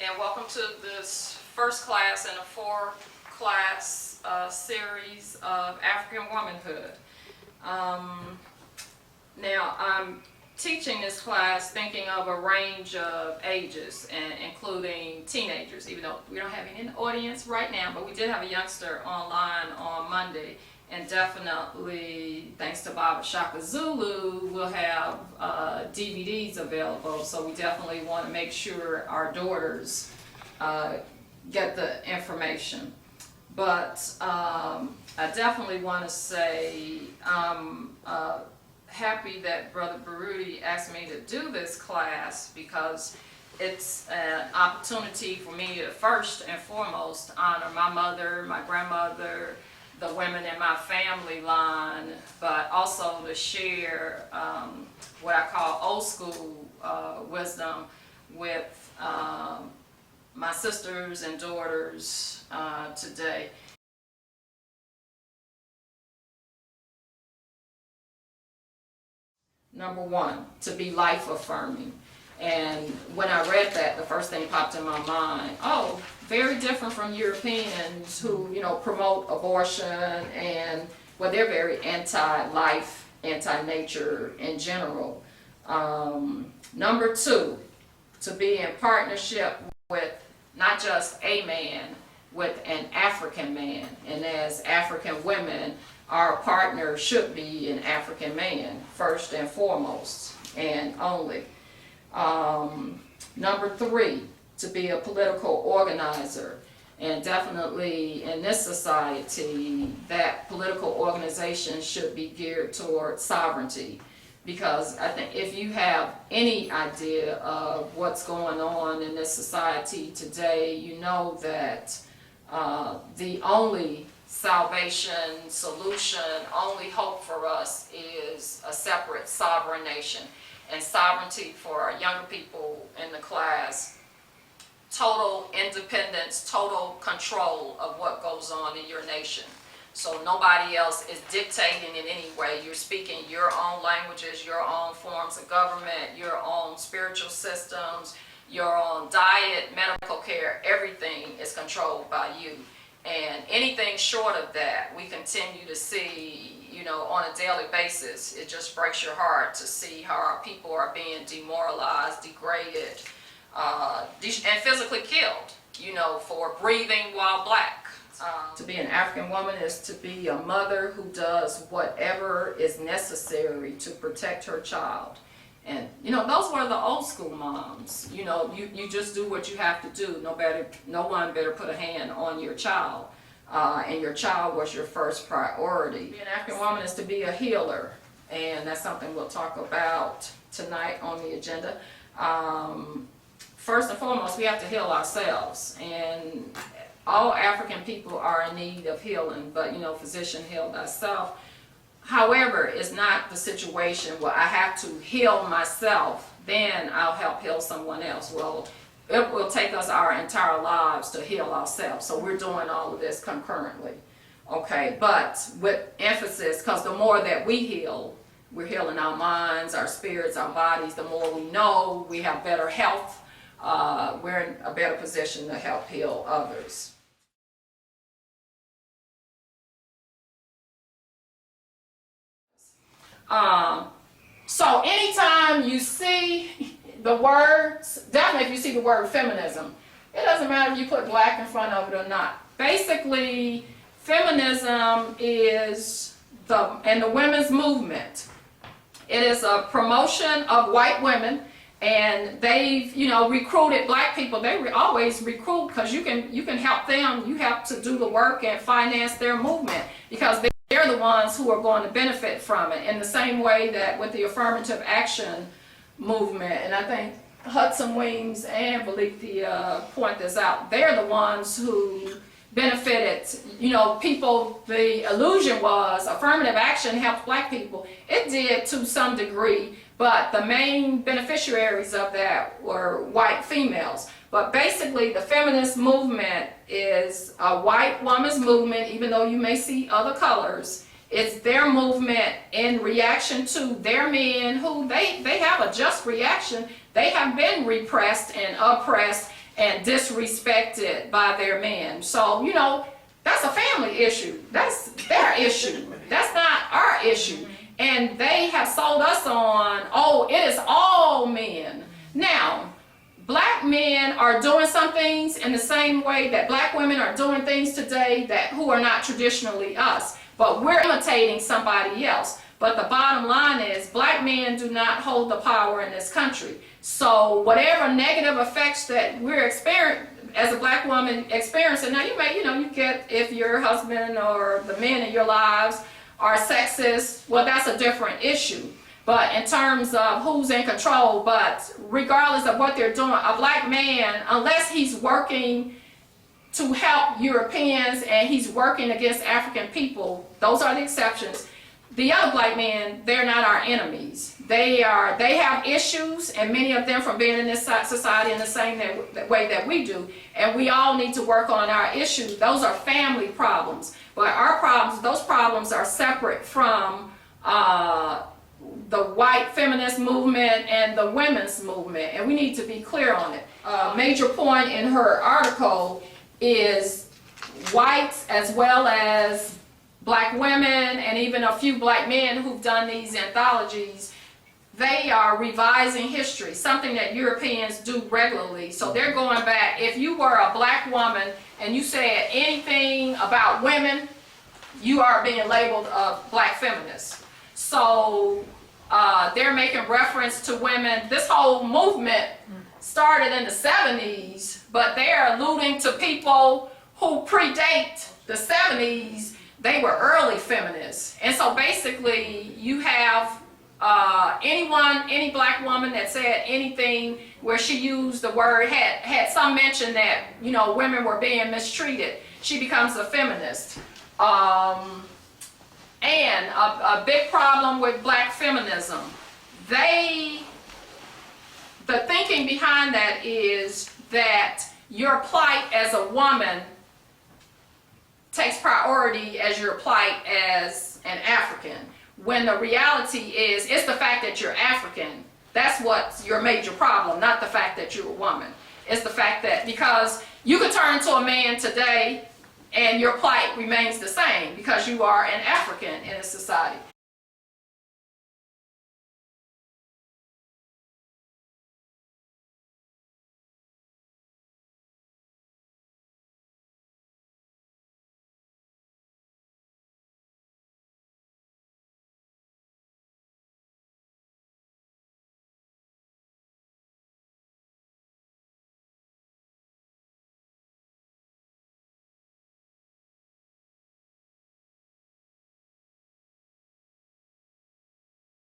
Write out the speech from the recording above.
and welcome to this first class in a four-class series of African Womanhood. Now, I'm teaching this class thinking of a range of ages, including teenagers, even though we don't have any in the audience right now, but we did have a youngster online on Monday, and definitely, thanks to Baba Shaka Zulu, we'll have DVDs available, so we definitely want to make sure our daughters get the information. But I definitely want to say I'm happy that Brother Baruti asked me to do this class, because it's an opportunity for me to first and foremost honor my mother, my grandmother, the women in my family line, but also to share what I call old school wisdom with my sisters and daughters today. Number one, to be life affirming. And when I read that, the first thing popped in my mind, oh, very different from Europeans who, promote abortion and, well, they're very anti-life, anti-nature in general. Number two, to be in partnership with not just a man, with an African man. And as African women, our partner should be an African man, first and foremost, and only. Number three, to be a political organizer. And definitely in this society, that political organization should be geared towards sovereignty. Because I think if you have any idea of what's going on in this society today, you know that the only salvation, solution, only hope for us is a separate sovereign nation. And sovereignty for our younger people in the class, total independence, total control of what goes on in your nation. So nobody else is dictating in any way. You're speaking your own languages, your own forms of government, your own spiritual systems, your own diet, medical care, everything is controlled by you. And anything short of that, we continue to see, on a daily basis. It just breaks your heart to see how our people are being demoralized, degraded, and physically killed, for breathing while black. To be an African woman is to be a mother who does whatever is necessary to protect her child. And, those were the old school moms. You just do what you have to do. No one better put a hand on your child. And your child was your first priority. To be an African woman is to be a healer. And that's something we'll talk about tonight on the agenda. First and foremost, we have to heal ourselves. And all African people are in need of healing. But, physician, heal thyself. However, it's not the situation where I have to heal myself, then I'll help heal someone else. Well, it will take us our entire lives to heal ourselves. So we're doing all of this concurrently. Okay, but with emphasis, because the more that we heal, we're healing our minds, our spirits, our bodies. The more we know, we have better health. We're in a better position to help heal others. So anytime you see the words, definitely if you see the word feminism, it doesn't matter if you put black in front of it or not. Basically, feminism is the women's movement. It is a promotion of white women, and they've recruited black people. They always recruit because you can help them. You have to do the work and finance their movement, because they're the ones who are going to benefit from it, in the same way that with the affirmative action movement, and I think Hudson Weems and Valithia point this out, they're the ones who benefited, people. The illusion was affirmative action helped black people. It did to some degree, but the main beneficiaries of that were white females. But basically, the feminist movement is a white woman's movement, even though you may see other colors. It's their movement in reaction to their men who they have a just reaction. They have been repressed and oppressed and disrespected by their men. So, you know, that's a family issue. That's their issue. That's not our issue. And they have sold us on, oh, it is all men. Now, black men are doing some things in the same way that black women are doing things today that who are not traditionally us. But we're imitating somebody else. But the bottom line is black men do not hold the power in this country. So whatever negative effects that we're experiencing as a black woman experiencing, now you may, you get if your husband or the men in your lives are sexist, well, that's a different issue. But in terms of who's in control, but regardless of what they're doing, a black man, unless he's working to help Europeans and he's working against African people, those are the exceptions. The other black men, they're not our enemies. They have issues, and many of them from being in this society in the same way that we do, and we all need to work on our issues. Those are family problems, but our problems, those problems are separate from the white feminist movement and the women's movement, and we need to be clear on it. A major point in her article is whites as well as black women and even a few black men who've done these anthologies, they are revising history, something that Europeans do regularly. So they're going back. If you were a black woman and you said anything about women, you are being labeled a black feminist. So they're making reference to women. This whole movement started in the 70s, but they're alluding to people who predate the 70s. They were early feminists. And so basically you have any black woman that said anything where she used the word, had some mention that, women were being mistreated, she becomes a feminist. And a big problem with black feminism, the thinking behind that is that your plight as a woman takes priority as your plight as an African, when the reality is it's the fact that you're African. That's what's your major problem, not the fact that you're a woman. It's the fact that, because you could turn to a man today and your plight remains the same because you are an African in a society.